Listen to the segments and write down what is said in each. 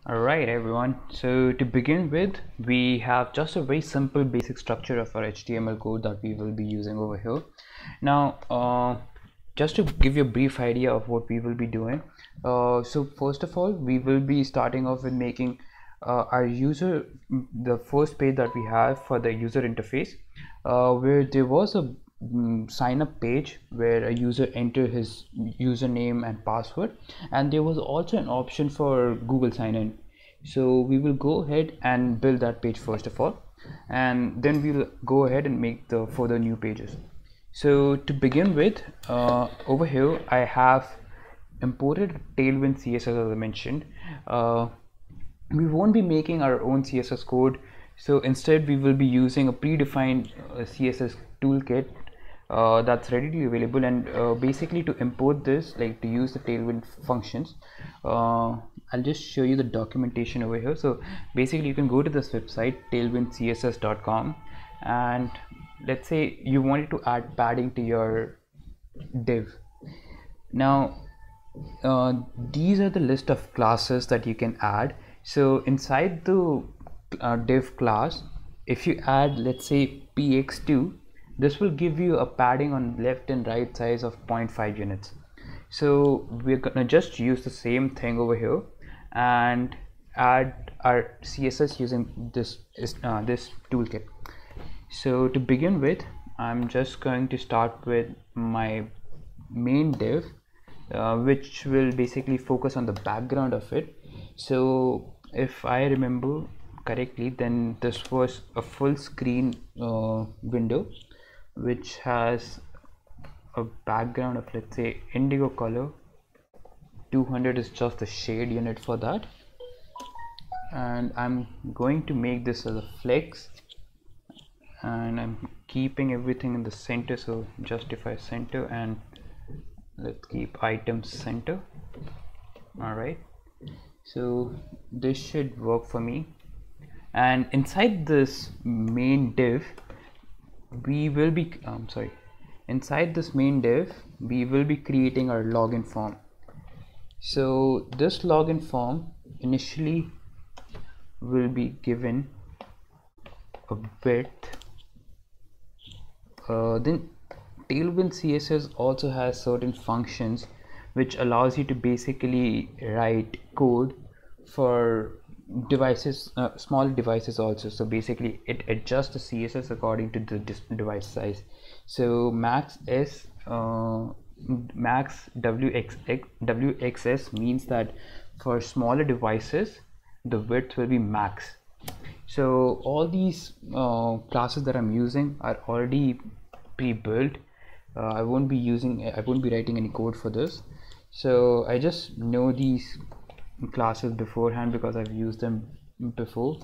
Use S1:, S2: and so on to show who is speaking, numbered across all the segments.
S1: Alright everyone, so to begin with, we have just a very simple basic structure of our HTML code that we will be using over here. Now, just to give you a brief idea of what we will be doing, so first of all, we will be starting off with making our user, the first page that we have for the user interface, where there was a sign up page where a user enter his username and password, and there was also an option for Google sign in. So we will go ahead and build that page first of all, and then we'll go ahead and make the further new pages. So to begin with, over here I have imported Tailwind CSS as I mentioned. We won't be making our own CSS code, so instead we will be using a predefined CSS toolkit that's readily available, and basically to import this, like to use the Tailwind functions, I'll just show you the documentation over here. So basically you can go to this website tailwindcss.com, and let's say you wanted to add padding to your div. Now these are the list of classes that you can add. So inside the div class, if you add, let's say, px2, this will give you a padding on left and right size of 0.5 units. So we're gonna just use the same thing over here and add our CSS using this toolkit. So to begin with, I'm just going to start with my main div, which will basically focus on the background of it. So if I remember correctly, then this was a full screen window which has a background of, let's say, indigo color. 200 is just the shade unit for that, and I'm going to make this as a flex, and I'm keeping everything in the center, so justify center, and let's keep items center. Alright, so this should work for me. And inside this main div we will be inside this main div we will be creating our login form. So this login form initially will be given a width. Then Tailwind CSS also has certain functions which allows you to basically write code for devices, small devices also. So basically it adjusts the CSS according to the device size. So max WXS means that for smaller devices the width will be max. So all these classes that I'm using are already pre-built. I won't be writing any code for this, so I just know these classes beforehand because I've used them before.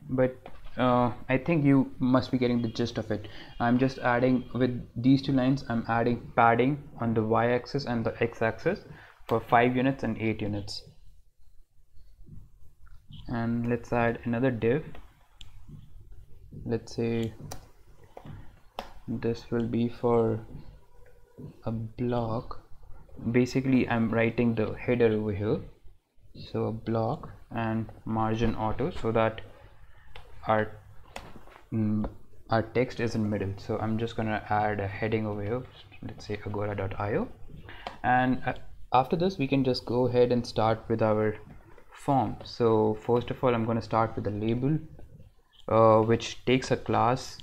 S1: But I think you must be getting the gist of it. I'm just adding, with these two lines, I'm adding padding on the y-axis and the x-axis for 5 units and 8 units. And let's add another div. Let's say this will be for a block. Basically I'm writing the header over here, so a block, and margin auto, so that our text is in middle. So I'm just gonna add a heading over here, let's say agora.io, and after this we can just go ahead and start with our form. So first of all, I'm going to start with the label, which takes a class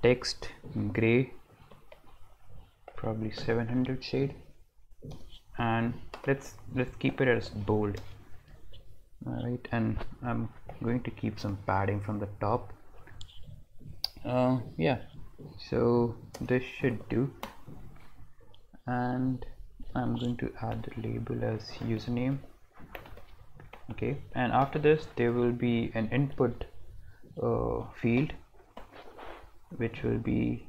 S1: text gray, probably 700 shade, and let's keep it as bold. All right, and I'm going to keep some padding from the top. Yeah, so this should do, and I'm going to add the label as username. Okay, and after this there will be an input field which will be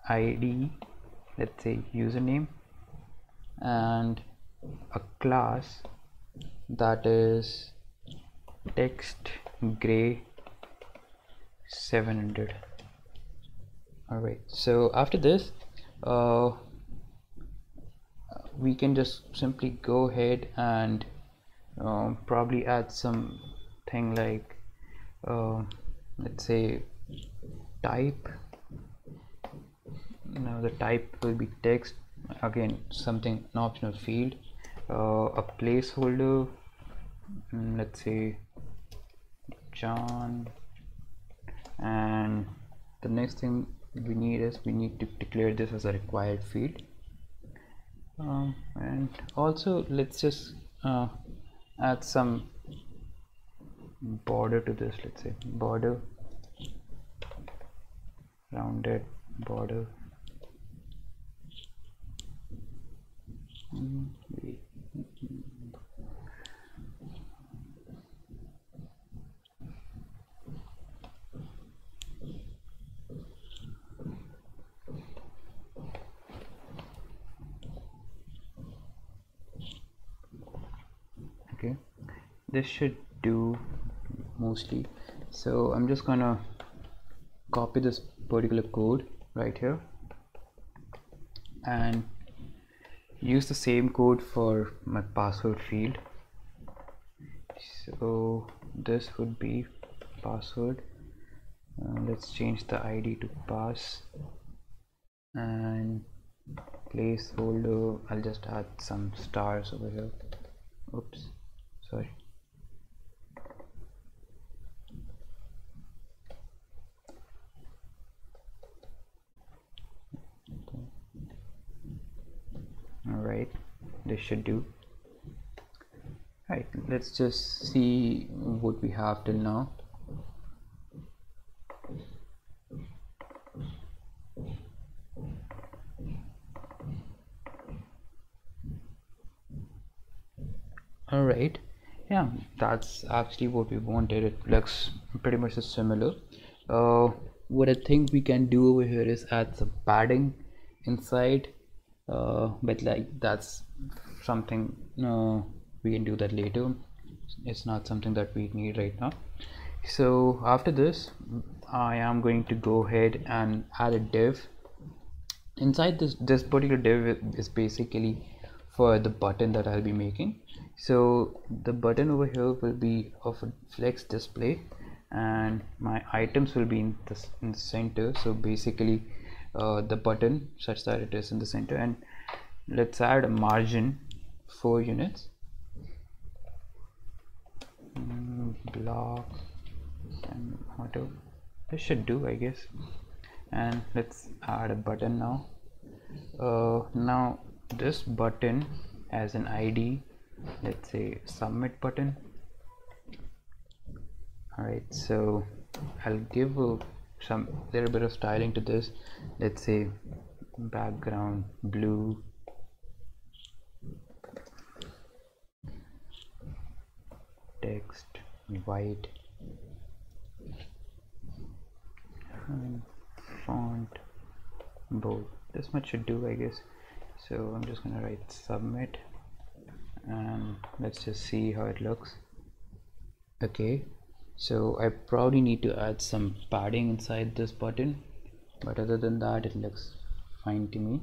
S1: ID, let's say username, and a class that is text gray 700. All right, so after this we can just simply go ahead and probably add something like let's say type. Now the type will be text, again something, an optional field, a placeholder, let's say John, and the next thing we need is we need to declare this as a required field, and also let's just add some border to this. Let's say border, rounded border. Okay, this should do mostly. So I'm just gonna copy this particular code right here and use the same code for my password field. So this would be password. Let's change the ID to pass, and placeholder, I'll just add some stars over here. Oops, sorry. Alright, this should do. Right, let's just see what we have till now. Alright, yeah, that's actually what we wanted. It looks pretty much similar. What I think we can do over here is add some padding inside, but like that's something we can do that later. It's not something that we need right now. So after this, I am going to go ahead and add a div. Inside this particular div is basically for the button that I'll be making. So the button over here will be of a flex display, and my items will be in the center. So basically the button such that it is in the center, and let's add a margin 4 units, block and auto. This should do, I guess. And let's add a button now. Now this button has an ID, let's say submit button. Alright, so I'll give some little bit of styling to this. Let's say background blue, text white, and font bold. This much should do, I guess. So I'm just gonna write submit, and let's just see how it looks. Okay, so I probably need to add some padding inside this button, but other than that it looks fine to me.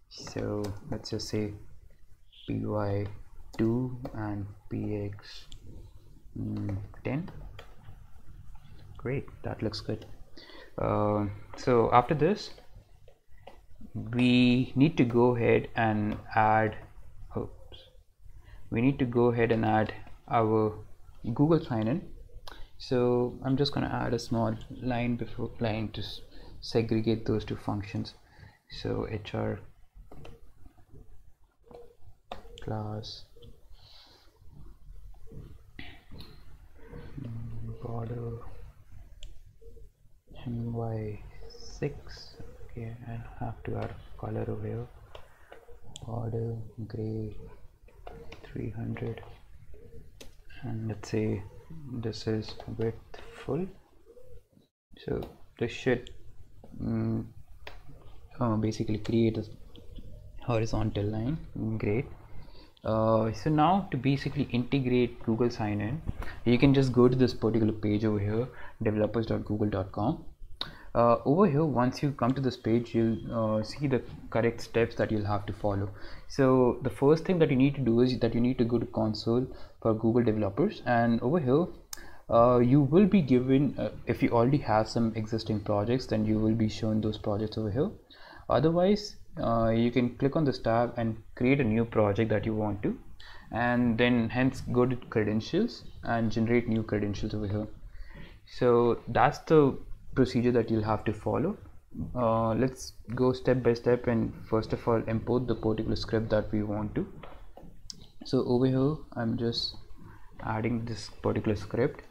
S1: So let's just say py2 and px 10. Great, that looks good. So after this, we need to go ahead and add our Google sign-in. So I'm just going to add a small line before line to segregate those two functions. So HR class border my6. Okay, and have to add a color over here, border gray 300, and let's say this is width full. So this should basically create a horizontal line. Great. So now to basically integrate Google sign-in, you can just go to this particular page over here, developers.google.com. Over here, once you come to this page, you'll see the correct steps that you'll have to follow. So the first thing that you need to do is that you need to go to console for Google developers, and over here you will be given, if you already have some existing projects, then you will be shown those projects over here. Otherwise, you can click on this tab and create a new project that you want to, and then hence go to credentials and generate new credentials over here. So that's the procedure that you'll have to follow. Let's go step by step, and first of all import the particular script that we want to. So over here I'm just adding this particular script.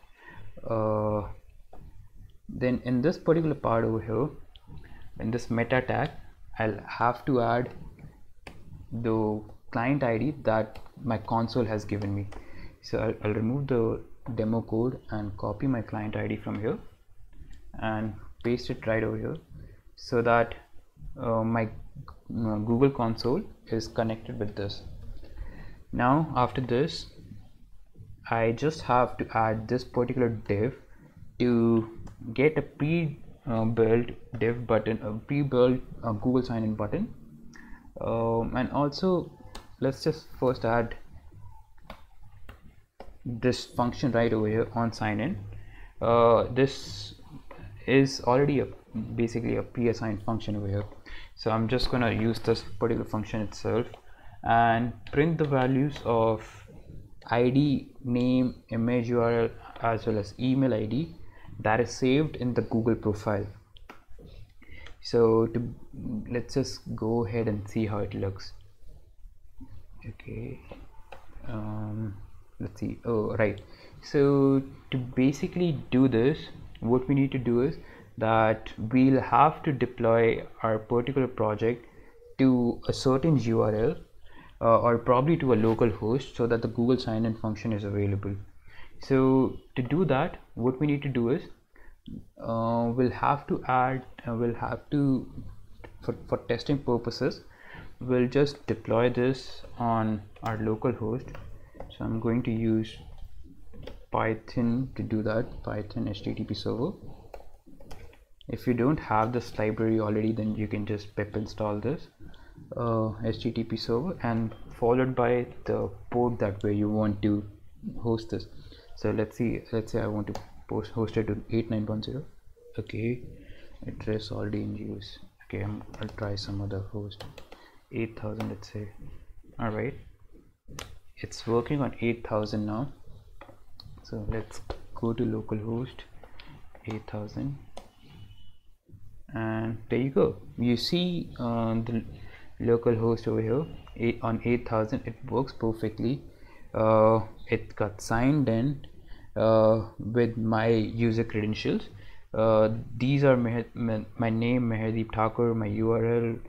S1: Then in this particular part over here, in this meta tag, I'll have to add the client ID that my console has given me. So I'll remove the demo code and copy my client ID from here and paste it right over here, so that my Google console is connected with this. Now after this, I just have to add this particular div to get a pre-built div button, a pre-built Google sign-in button, and also let's just first add this function right over here on sign-in. This is already basically a pre-assigned function over here, so I'm just gonna use this particular function itself and print the values of ID, name, image URL, as well as email ID that is saved in the Google profile. So let's just go ahead and see how it looks. Okay, let's see. Oh, right. So to basically do this, what we need to do is that we'll have to deploy our particular project to a certain URL, or probably to a local host, so that the Google sign-in function is available. So to do that, what we need to do is we'll have to add for testing purposes, we'll just deploy this on our local host. So I'm going to use Python to do that, Python HTTP server. If you don't have this library already, then you can just pip install this HTTP server and followed by the port that where you want to host this. So let's say I want to host it to 8910. Okay, address already in use. Okay, I'll try some other host, 8000, let's say. All right, it's working on 8000 now. So let's go to localhost 8000, and there you go. You see the localhost over here on 8000, it works perfectly. It got signed in with my user credentials. These are my name, Meherdeep Thakur, my URL,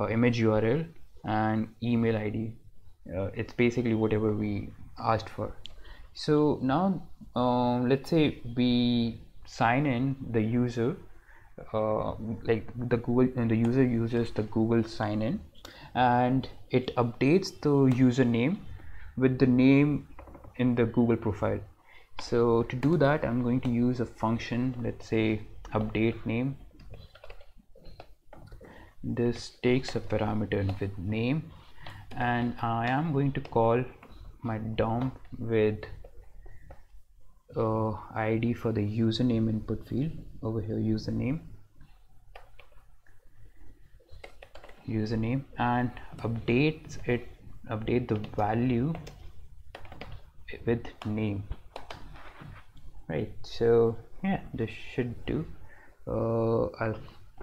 S1: image URL, and email ID. It's basically whatever we asked for. So now let's say we sign in the user, like the Google, and the user uses the Google sign in, and it updates the username with the name in the Google profile. So to do that, I'm going to use a function, let's say update name. This takes a parameter with name, and I am going to call my DOM with ID for the username input field over here, username, and update the value with name. Right, so yeah, this should do. I'll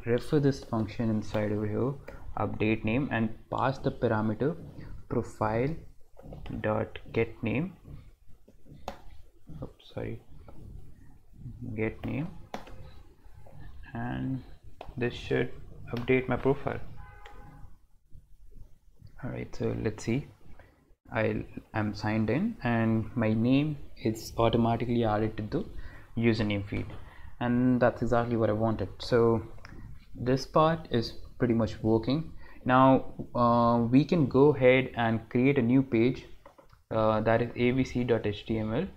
S1: refer this function inside over here, update name, and pass the parameter profile dot get name. Oops, sorry, get name, and this should update my profile. All right, so let's see. I'm signed in, and my name is automatically added to the username field, and that's exactly what I wanted. So this part is pretty much working. Now we can go ahead and create a new page that is abc.html.